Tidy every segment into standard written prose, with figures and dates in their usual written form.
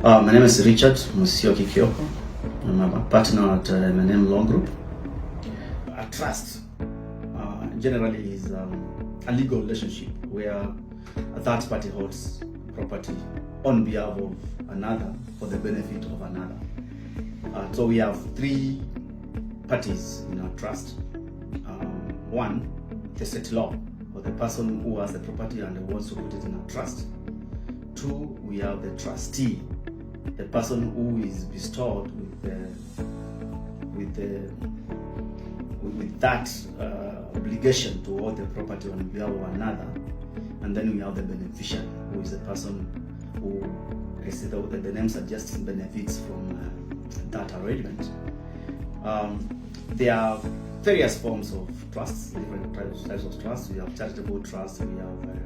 My name is Richard Kioko. I'm a partner at M&M Law Group. A trust generally is a legal relationship where a third party holds property on behalf of another for the benefit of another. So we have three parties in our trust. One, the state law, or the person who has the property and wants to put it in a trust. Two, we have the trustee, the person who is bestowed with that obligation to hold the property on behalf of another. And then we have the beneficiary, who is the person who, as the name suggests, benefits from that arrangement. There are various forms of trusts, different types of trusts. We have charitable trusts, we have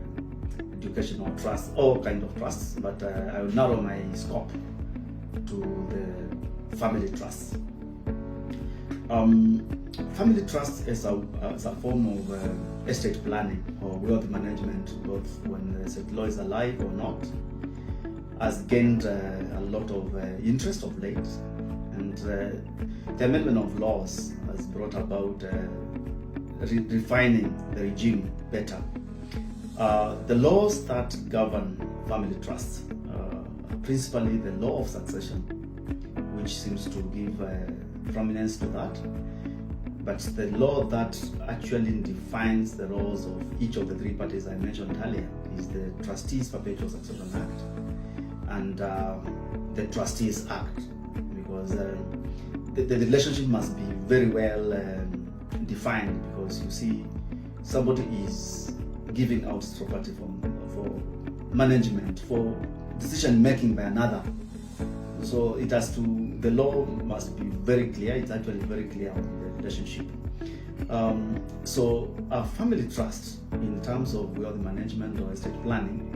educational trusts, all kinds of trusts, but I will narrow my scope to the family trust. Family trust is a form of estate planning or wealth management, both when the state law is alive or not, has gained a lot of interest of late, and the amendment of laws has brought about refining the regime better. The laws that govern family trusts, principally the law of succession, which seems to give prominence to that, but the law that actually defines the roles of each of the three parties I mentioned earlier is the Trustees Perpetual Succession Act and the Trustees Act, because the relationship must be very well defined, because you see somebody is giving out property for management, for decision making by another. So the law must be very clear. It's actually very clear on the relationship. So a family trust, in terms of wealth management or estate planning,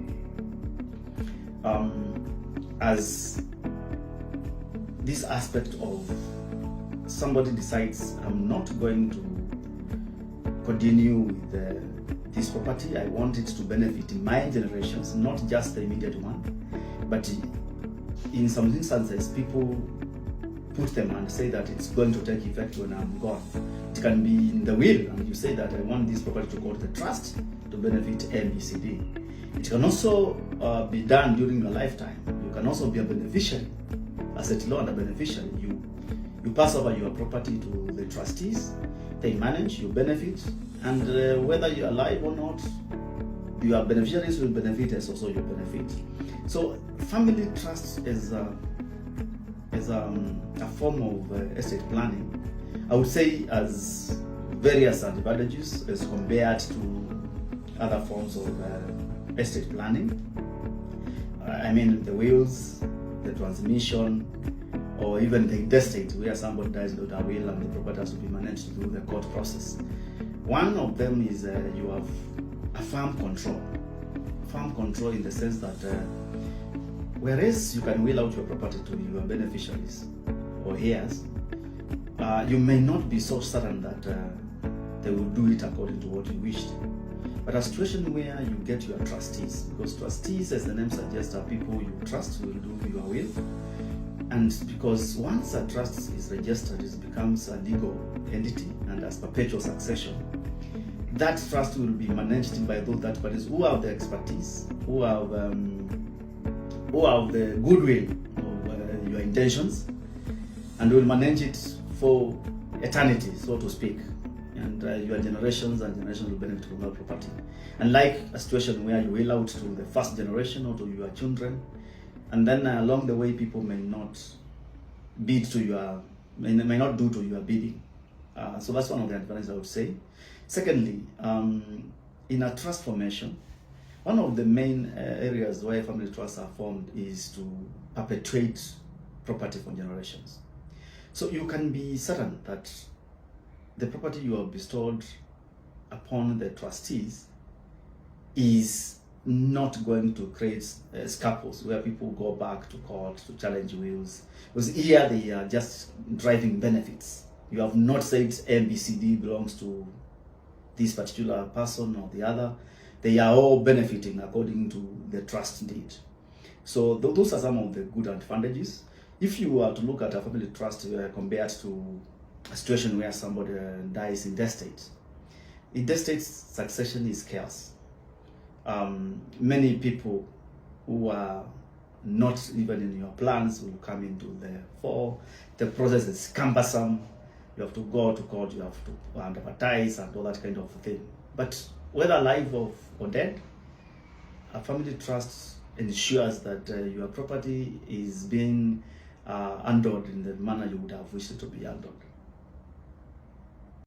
as this aspect of somebody decides, I'm not going to continue with this property. I want it to benefit my generations, not just the immediate one. But in some instances, people put them and say that it's going to take effect when I'm gone. It can be in the will, and you say that I want this property to go to the trust to benefit ABCD. It can also be done during your lifetime. You can also be a beneficiary, asset law and a beneficiary. You pass over your property to the trustees, they manage, you benefit, and whether you're alive or not, your beneficiaries will benefit as also you benefit. So family trust is a form of estate planning. I would say has various advantages as compared to other forms of estate planning. I mean the wills, the transmission, or even the intestate, where somebody dies without a will and the property has to be managed through the court process. One of them is you have a firm control. Firm control in the sense that whereas you can will out your property to your beneficiaries or heirs, you may not be so certain that they will do it according to what you wished. But a situation where you get your trustees, because trustees, as the name suggests, are people you trust will do your will. And because once a trust is registered, it becomes a legal entity and has perpetual succession. That trust will be managed by those third parties who have the expertise, who have the goodwill of your intentions, and will manage it for eternity, so to speak. And your generations will benefit from that property. Unlike a situation where you will out to the first generation or to your children, and then along the way people may not do to your bidding. So that's one of the advantages I would say. Secondly, in a trust formation, one of the main areas where family trusts are formed is to perpetuate property for generations. So you can be certain that the property you have bestowed upon the trustees is not going to create scapos where people go back to court to challenge wills, because here they are just driving benefits. You have not said ABCD belongs to this particular person or the other. They are all benefiting according to the trust deed. So those are some of the good advantages. If you were to look at a family trust compared to a situation where somebody dies intestate succession is chaos. Many people who are not even in your plans will come into the fore. The process is cumbersome. You have to go to court, you have to advertise and all that kind of thing. But whether alive or dead, a family trust ensures that your property is being handled in the manner you would have wished it to be handled.